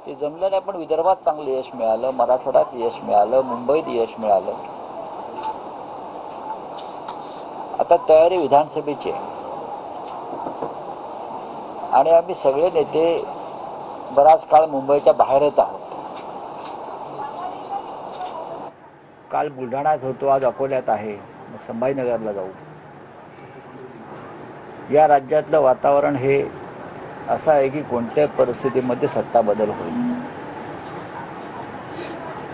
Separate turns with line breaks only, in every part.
ते जमलं नाही, पण विदर्भात चांगलं यश मिळालं, मराठवाड्यात यश मिळालं, मुंबईत यश मिळालं. आता तयारी विधानसभेची आहे आणि आम्ही सगळे नेते बराच काळ मुंबईच्या बाहेरच आहोत. काल बुलढाण्यात होतो, आज अकोल्यात आहे, मग संभाजीनगरला जाऊ. या राज्यातलं वातावरण हे असं आहे की कोणत्याही परिस्थितीमध्ये सत्ता बदल होईल.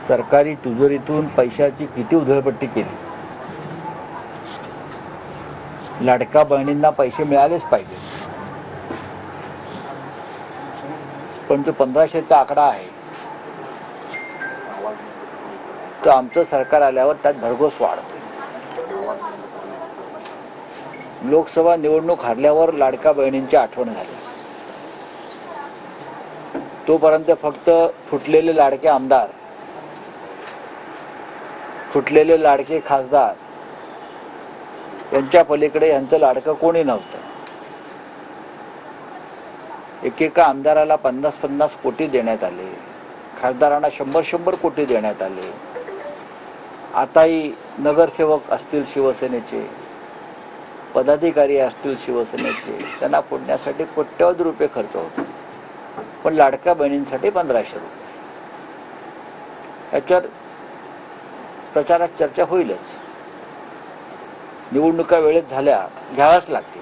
सरकारी तिजोरीतून पैशाची किती उधळपट्टी केली, लाडक्या बहिणींना पैसे मिळालेच पाहिजे, पण जो 1500चा आकडा आहे तो आमचं सरकार आल्यावर त्यात भरघोस वाढ. लोकसभा निवडणूक हरल्यावर लाडक्या बहिणींची आठवण झाली. तोपर्यंत फक्त फुटलेले लाडके आमदार, फुटलेले लाडके खासदार यांच्या पलीकडे यांचं लाडकं कोणी नव्हतं. एकेका आमदाराला 50-50 कोटी देण्यात आले, खासदारांना 100-100 कोटी देण्यात आले. आताही नगरसेवक असतील शिवसेनेचे, पदाधिकारी असतील शिवसेनेचे, त्यांना फोडण्यासाठी कोट्यवधी रुपये खर्च होतो, पण लाडक्या बहिणींसाठी 1500 रुपये. याच्यावर प्रचारात चर्चा होईलच. निवडणुका वेळेत झाल्या घ्याव्याच लागतील.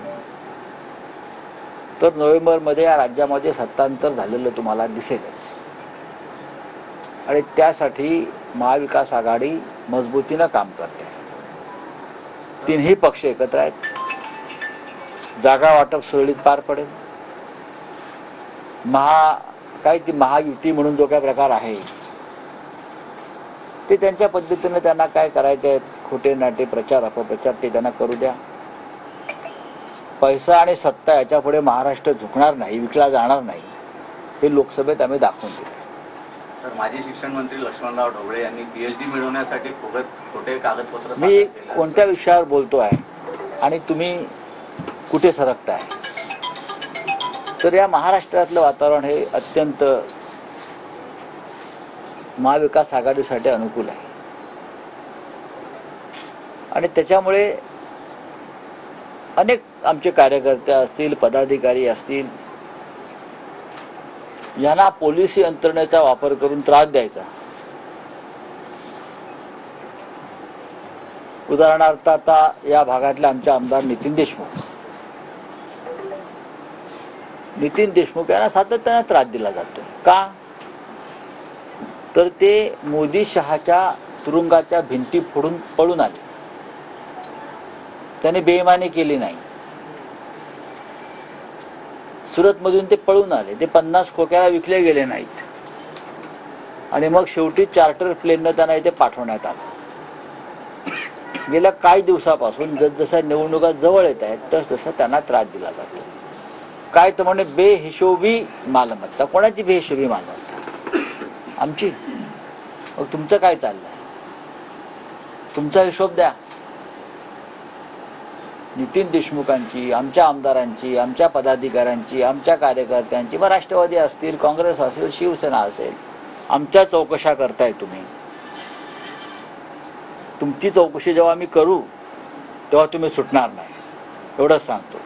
तर नोव्हेंबरमध्ये या राज्यामध्ये सत्तांतर झालेलं तुम्हाला दिसेलच आणि त्यासाठी महाविकास आघाडी मजबूतीनं काम करते. तीनही पक्ष एकत्र आहेत. जागा वाटप सुरळीत पार पडेल. ती महायुती म्हणून जो काय प्रकार आहे ते त्यांच्या पद्धतीने त्यांना काय करायचे आहेत, खोटे नाटे प्रचार अपप्रचार ते त्यांना करू द्या. पैसा आणि सत्ता याच्या पुढे महाराष्ट्र झुकणार नाही, विकला जाणार नाही, हे लोकसभेत आम्ही दाखवून दिले.
तर माजी शिक्षण मंत्री लक्ष्मणराव ढवळे यांनी पीएचडी मिळवण्यासाठी खोटे कागदपत्र.
मी कोणत्या विषयावर बोलतो आहे आणि तुम्ही कुठे सरकताय? तर या महाराष्ट्रातलं वातावरण हे अत्यंत महाविकास आघाडीसाठी अनुकूल आहे आणि त्याच्यामुळे अनेक आमचे कार्यकर्ते असतील, पदाधिकारी असतील, यांना पोलीस यंत्रणेचा वापर करून त्रास द्यायचा. उदाहरणार्थ आता या भागातले आमचे आमदार नितीन देशमुख यांना सातत्याने त्रास दिला जातो. का? तर ते मोदी शहाच्या तुरुंगाच्या भिंती फोडून पळून आले. त्याने बेईमानी केली नाही. सुरतमधून ते पळून आले. ते 50 खोक्याला विकले गेले नाहीत आणि मग शेवटी चार्टर प्लेननं त्यांना इथे पाठवण्यात आलं. गेल्या काही दिवसापासून जसजशा निवडणुका जवळ येत आहेत तसतसा त्यांना त्रास दिला जातो. काय तर म्हणे बेहिशोबी मालमत्ता. कोणाची बेहिशोबी मालमत्ता? आमची. मग तुमचं काय चाललंय? तुमचा हिशोब द्या. नितीन देशमुखांची, आमच्या आमदारांची, आमच्या पदाधिकाऱ्यांची, आमच्या कार्यकर्त्यांची, मग राष्ट्रवादी असतील, काँग्रेस असेल, शिवसेना असेल, आमच्या चौकशा करताय तुम्ही. तुमची चौकशी जेव्हा आम्ही करू तेव्हा तुम्ही सुटणार नाही, एवढंच सांगतो.